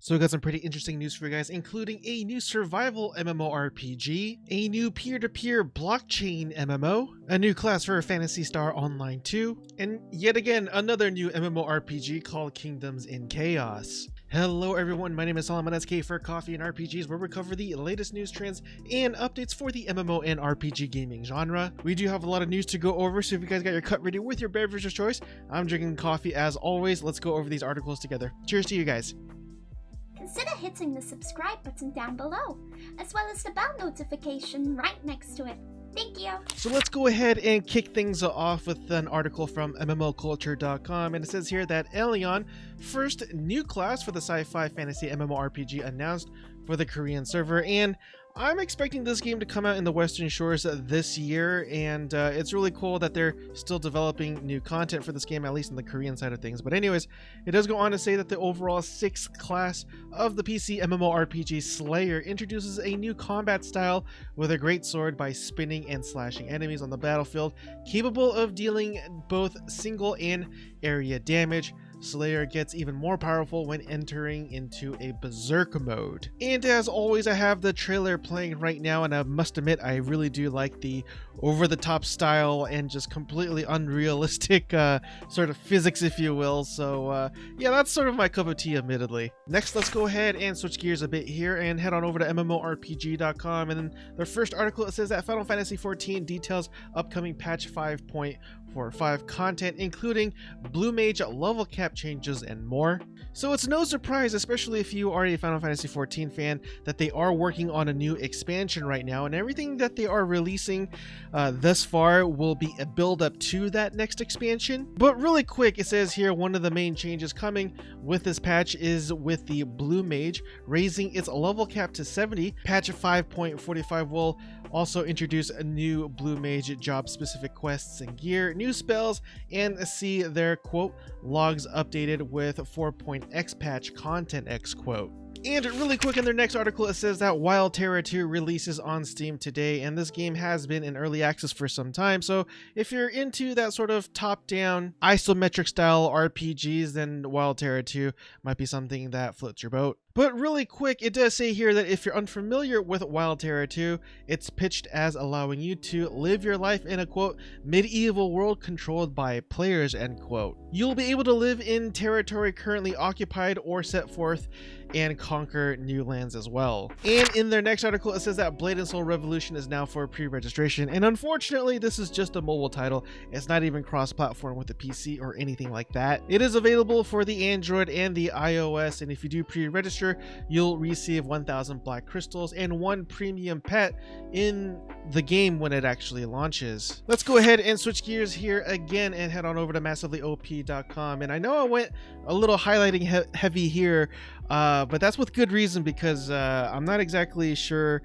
So we got some pretty interesting news for you guys, including a new survival MMORPG, a new peer-to-peer blockchain MMO, a new class for Phantasy Star Online 2, and yet again another new MMORPG called Kingdoms in Chaos. Hello everyone, my name is Solomon SK for Coffee and RPGs, where we cover the latest news trends and updates for the MMO and RPG gaming genre. We do have a lot of news to go over, so if you guys got your cup ready with your beverage of choice, I'm drinking coffee as always. Let's go over these articles together. Cheers to you guys. Consider hitting the subscribe button down below, as well as the bell notification right next to it. Thank you. So let's go ahead and kick things off with an article from MMOculture.com, and it says here that Elyon, first new class for the sci-fi fantasy MMORPG announced for the Korean server, and I'm expecting this game to come out in the Western Shores this year, and it's really cool that they're still developing new content for this game, at least on the Korean side of things. But anyways, it does go on to say that the overall 6th class of the PC MMORPG Slayer introduces a new combat style with a great sword by spinning and slashing enemies on the battlefield, capable of dealing both single and area damage. Slayer gets even more powerful when entering into a berserk mode. And as always, I have the trailer playing right now, and I must admit I really do like the over-the-top style and just completely unrealistic sort of physics, if you will. So yeah, that's sort of my cup of tea, admittedly. Next, let's go ahead and switch gears a bit here and head on over to MMORPG.com, and in their first article it says that Final Fantasy XIV details upcoming patch 5.45 content, including Blue Mage level cap changes and more. So it's no surprise, especially if you are a Final Fantasy XIV fan, that they are working on a new expansion right now, and everything that they are releasing thus far will be a build up to that next expansion. But really quick, it says here one of the main changes coming with this patch is with the Blue Mage raising its level cap to 70. Patch 5.45 will also introduce a new Blue Mage job specific quests and gear, new spells, and see their quote logs updated with 4.x patch content x quote. And really quick, in their next article it says that while Terra 2 releases on Steam today, and this game has been in early access for some time, so if you're into that sort of top-down isometric style RPGs, then while Terra 2 might be something that floats your boat. But really quick, it does say here that if you're unfamiliar with Wild Terra 2, it's pitched as allowing you to live your life in a quote medieval world controlled by players end quote. You'll be able to live in territory currently occupied or set forth and conquer new lands as well. And in their next article it says that Blade and Soul Revolution is now for pre-registration, and unfortunately this is just a mobile title. It's not even cross-platform with the PC or anything like that. It is available for the Android and the iOS, and if you do pre-register, you'll receive 1,000 black crystals and 1 premium pet in the game when it actually launches. Let's go ahead and switch gears here again and head on over to massivelyop.com, and I know I went a little highlighting heavy here, but that's with good reason, because I'm not exactly sure.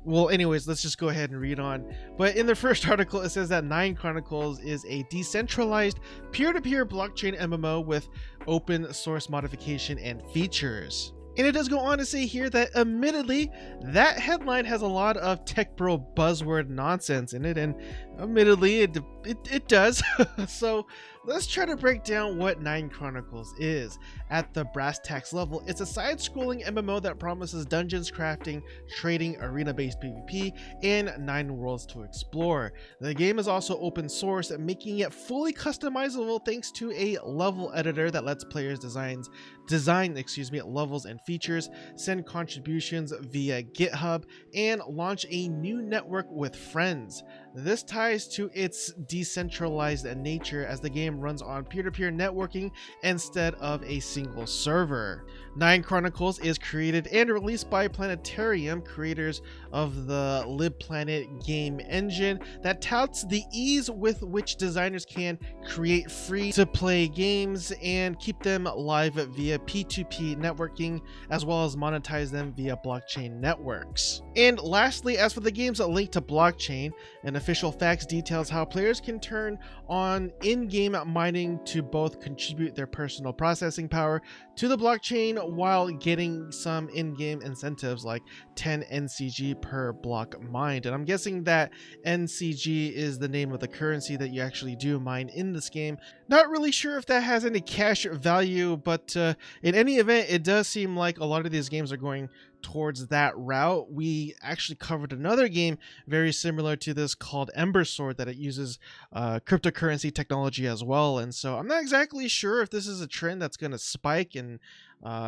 Well, anyways, let's just go ahead and read on. But in the first article, it says that Nine Chronicles is a decentralized peer-to-peer blockchain MMO with open source modification and features. And it does go on to say here that admittedly, that headline has a lot of tech bro buzzword nonsense in it, and admittedly it does. So let's try to break down what Nine Chronicles is. At the brass tacks level, it's a side-scrolling MMO that promises dungeons, crafting, trading, arena-based PvP, and 9 worlds to explore. The game is also open source, making it fully customizable thanks to a level editor that lets players design levels and features, send contributions via GitHub, and launch a new network with friends. This ties to its decentralized nature, as the game runs on peer-to-peer networking instead of a single server. Nine Chronicles is created and released by Planetarium, creators of the LibPlanet game engine that touts the ease with which designers can create free-to-play games and keep them live via P2P networking, as well as monetize them via blockchain networks. And lastly, as for the game's link to blockchain, an official facts details how players can turn on in-game mining to both contribute their personal processing power to the blockchain while getting some in-game incentives like 10 NCG per block mined. And I'm guessing that NCG is the name of the currency that you actually do mine in this game. Not really sure if that has any cash value, but in any event, it does seem like a lot of these games are going towards that route. We actually covered another game very similar to this called Ember Sword that it uses cryptocurrency technology as well. And so I'm not exactly sure if this is a trend that's going to spike, and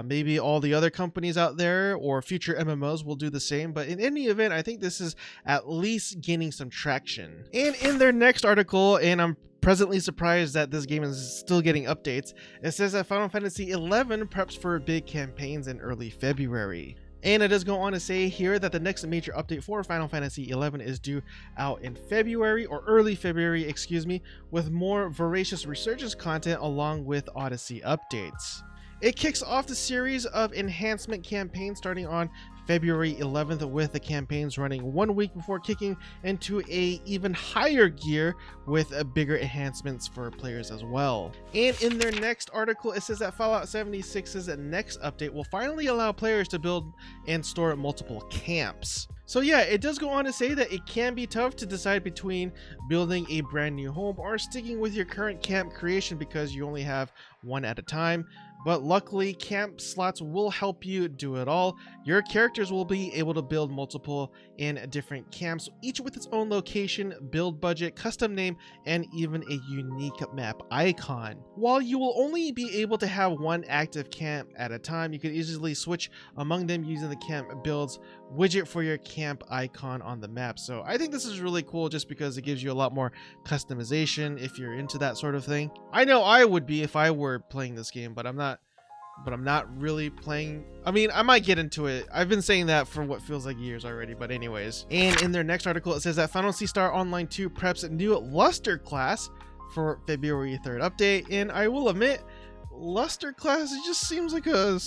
maybe all the other companies out there or future MMOs will do the same. But in any event, I think this is at least gaining some traction. And in their next article, and I'm presently surprised that this game is still getting updates, it says that Final Fantasy XI preps for big campaigns in early February. And it does go on to say here that the next major update for Final Fantasy XI is due out in February, or early February, excuse me, with more voracious resurgence content along with Odyssey updates. It kicks off the series of enhancement campaigns starting on February 11th, with the campaigns running 1 week before kicking into a even higher gear with bigger enhancements for players as well. And in their next article, it says that Fallout 76's next update will finally allow players to build and store multiple camps. So yeah, it does go on to say that it can be tough to decide between building a brand new home or sticking with your current camp creation because you only have one at a time. But luckily, camp slots will help you do it all. Your characters will be able to build multiple in different camps, each with its own location, build budget, custom name, and even a unique map icon. While you will only be able to have one active camp at a time, you can easily switch among them using the camp builds widget for your camp icon on the map. So I think this is really cool just because it gives you a lot more customization if you're into that sort of thing. I know I would be if I were playing this game, but I'm not really playing. I mean, I might get into it. I've been saying that for what feels like years already, but anyways. And in their next article, it says that Phantasy Star Online 2 preps a new Luster class for February 3rd update. And I will admit, Luster class, it just seems like a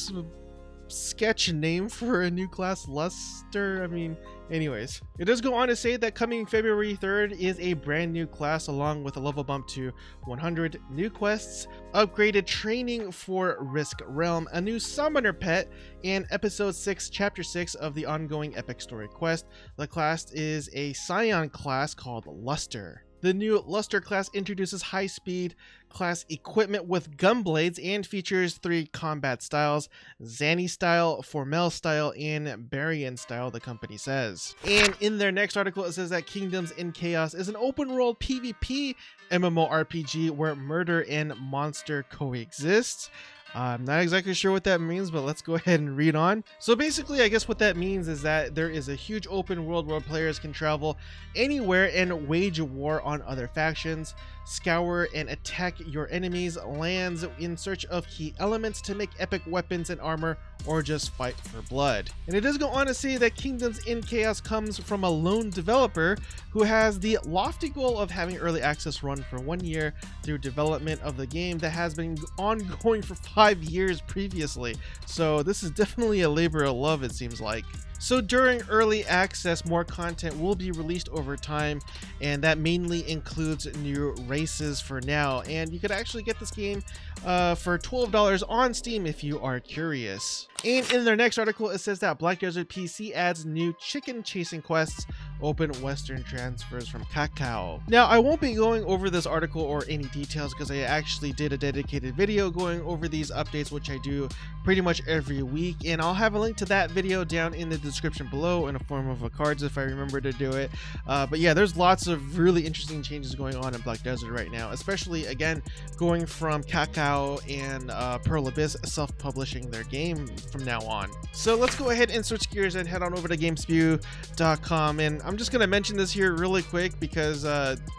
sketch name for a new class. Luster, I mean, anyways. It does go on to say that coming February 3rd is a brand new class along with a level bump to 100, new quests, upgraded training for Risk Realm, a new summoner pet, and episode 6 chapter 6 of the ongoing epic story quest. The class is a Scion class called Luster. The new Luster class introduces high-speed class equipment with gun blades and features 3 combat styles: Zanny style, Formel style, and Barian style, the company says. And in their next article, it says that Kingdoms in Chaos is an open-world PvP MMORPG where murder and monster coexist. I'm not exactly sure what that means, but let's go ahead and read on. So basically, I guess what that means is that there is a huge open world where players can travel anywhere and wage war on other factions, scour and attack your enemies' lands in search of key elements to make epic weapons and armor, or just fight for blood. And it does go on to say that Kingdoms in Chaos comes from a lone developer who has the lofty goal of having early access run for 1 year through development of the game that has been ongoing for 5 years previously. So this is definitely a labor of love, it seems like. So during early access, more content will be released over time, and that mainly includes new races for now. And you could actually get this game for $12 on Steam if you are curious. And in their next article, it says that Black Desert PC adds new chicken chasing quests, open Western transfers from Kakao. Now, I won't be going over this article or any details because I actually did a dedicated video going over these updates, which I do pretty much every week, and I'll have a link to that video down in the description below in a form of a cards if I remember to do it. But yeah, there's lots of really interesting changes going on in Black Desert right now, especially again going from Kakao and Pearl Abyss self-publishing their game from now on. So let's go ahead and switch gears and head on over to GameSpew.com, and I'm just gonna mention this here really quick because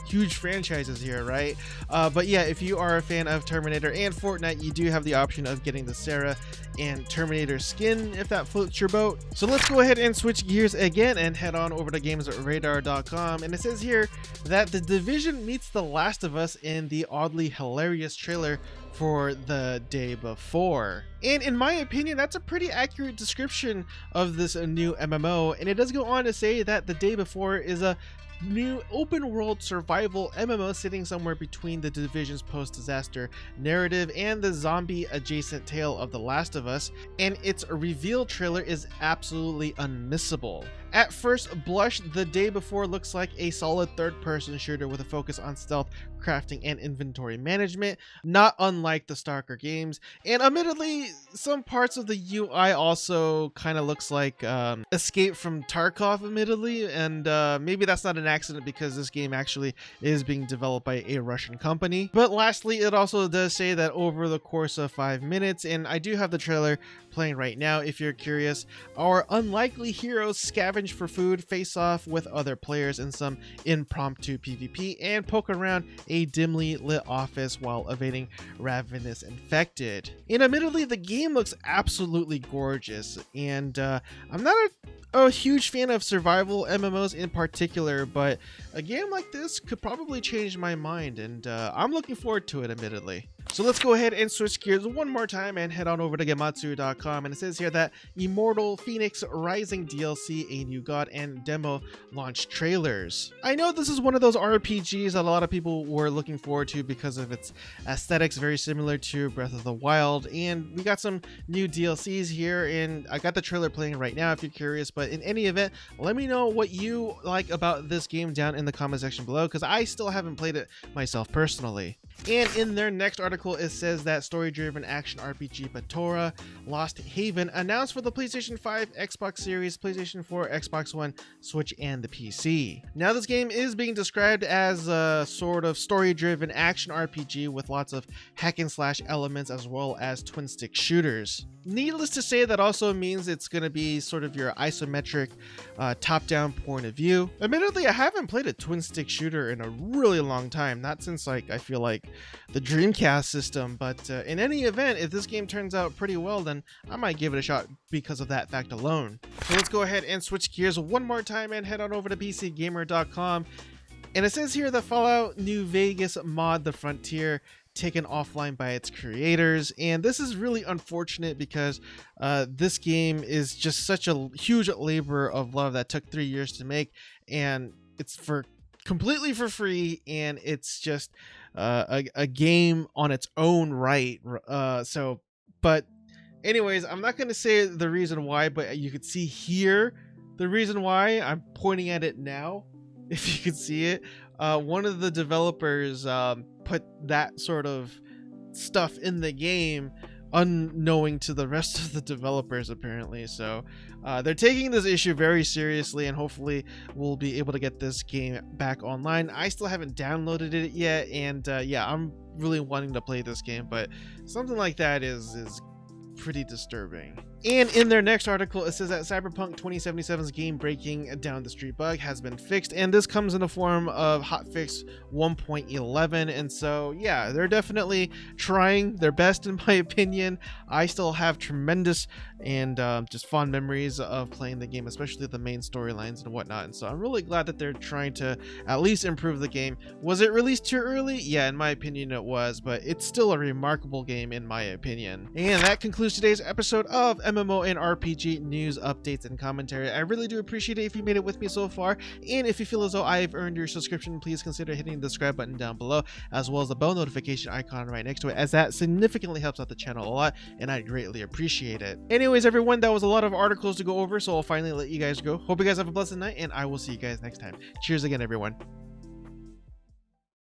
huge franchises here, right? But yeah, if you are a fan of Terminator and Fortnite, you do have the option of getting the Terra and Terminator skin if that floats your boat. So let's go ahead and switch gears again and head on over to GamesRadar.com, and it says here that The Division meets The Last of Us in the oddly hilarious trailer for the day before. And in my opinion, that's a pretty accurate description of this new MMO, and it does go on to say that The Day Before is a new open world survival MMO sitting somewhere between the Division's post-disaster narrative and the zombie adjacent tale of The Last of Us, and its reveal trailer is absolutely unmissable. At first blush, the day before looks like a solid third-person shooter with a focus on stealth, crafting, and inventory management, not unlike the Stalker games, and admittedly, some parts of the UI also kind of looks like Escape from Tarkov, admittedly, and maybe that's not an accident because this game actually is being developed by a Russian company. But lastly, it also does say that over the course of 5 minutes, and I do have the trailer playing right now if you're curious, our unlikely heroes scavenge for food, face off with other players in some impromptu PvP, and poke around a dimly lit office while evading ravenous infected. And admittedly, the game looks absolutely gorgeous, and I'm not a huge fan of survival MMOs in particular, but a game like this could probably change my mind, and I'm looking forward to it, admittedly. So let's go ahead and switch gears one more time and head on over to Gematsu.com, and it says here that Immortal Fenyx Rising DLC, a new god, and demo launch trailers. I know this is one of those RPGs that a lot of people were looking forward to because of its aesthetics, very similar to Breath of the Wild, and we got some new DLCs here, and I got the trailer playing right now if you're curious. But in any event, let me know what you like about this game down in the comment section below, because I still haven't played it myself personally. And in their next article, it says that story-driven action RPG Batora Lost Haven announced for the PlayStation 5, Xbox Series, PlayStation 4, Xbox One, Switch, and the PC. Now, this game is being described as a sort of story-driven action RPG with lots of hack-and-slash elements as well as twin-stick shooters. Needless to say, that also means it's going to be sort of your isometric top-down point of view. Admittedly, I haven't played a twin-stick shooter in a really long time, not since I feel like the Dreamcast system, but in any event, if this game turns out pretty well, then I might give it a shot because of that fact alone. So let's go ahead and switch gears one more time and head on over to PCGamer.com, and it says here the Fallout New Vegas mod The Frontier taken offline by its creators, and this is really unfortunate because this game is just such a huge labor of love that took 3 years to make, and it's completely for free, and it's just a game on its own right. But anyways, I'm not going to say the reason why, but you could see here the reason why. I'm pointing at it now if you could see it. One of the developers put that sort of stuff in the game unknowing to the rest of the developers, apparently. So they're taking this issue very seriously, and hopefully we'll be able to get this game back online. I still haven't downloaded it yet, and yeah, I'm really wanting to play this game, but something like that is pretty disturbing. And in their next article, it says that Cyberpunk 2077's game-breaking down-the-street bug has been fixed, and this comes in the form of hotfix 1.11, and so yeah, they're definitely trying their best, in my opinion. I still have tremendous and just fond memories of playing the game, especially the main storylines and whatnot, and so I'm really glad that they're trying to at least improve the game. Was it released too early? Yeah, in my opinion it was, but it's still a remarkable game in my opinion. And that concludes today's episode of MMO and RPG news, updates, and commentary. I really do appreciate it if you made it with me so far, and if you feel as though I've earned your subscription, please consider hitting the subscribe button down below, as well as the bell notification icon right next to it, as that significantly helps out the channel a lot, and I greatly appreciate it. Anyways, everyone, that was a lot of articles to go over, so I'll finally let you guys go. Hope you guys have a blessed night, and I will see you guys next time. Cheers again, everyone.